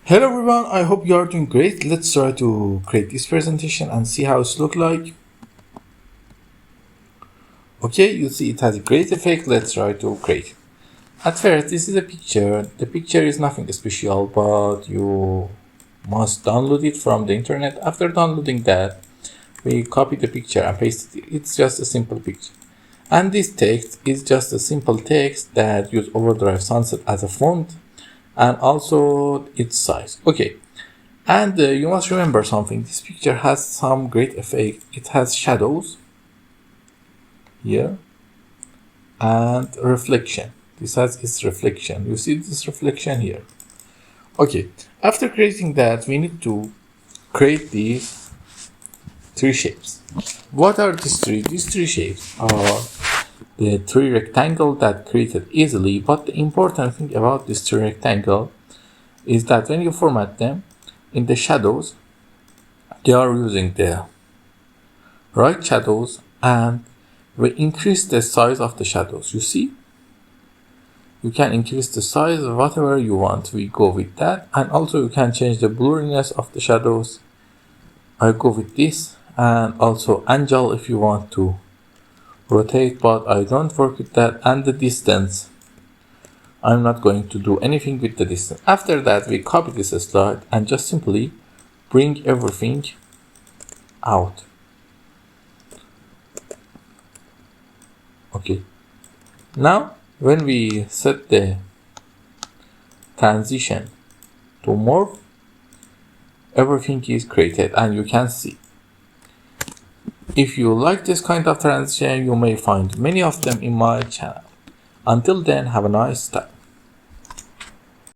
Hello everyone, I hope you are doing great. Let's try to create this presentation and see how it's look like. Okay, you see it has a great effect. Let's try to create. At first, this is a picture. The picture is nothing special, but you must download it from the internet. After downloading that, we copy the picture and paste it. It's just a simple picture. And this text is just a simple text that use Overdrive Sunset as a font and also its size. Okay. And you must remember something. This picture has some great effect. It has shadows here and reflection. This has its reflection. You see this reflection here. Okay. After creating that, we need to create these three shapes. What are these three? These three shapes are the three rectangles that created easily. But the important thing about these three rectangles is that when you format them, in the shadows, they are using the right shadows and we increase the size of the shadows. You see? You can increase the size of whatever you want. We go with that. And also you can change the blurriness of the shadows. I go with this. And also angle if you want to rotate, but I don't work with that. And the distance. I'm not going to do anything with the distance. After that, we copy this slide and just simply bring everything out. Okay. Now, when we set the transition to morph, everything is created and you can see. If you like this kind of transition, you may find many of them in my channel. Until then, have a nice time.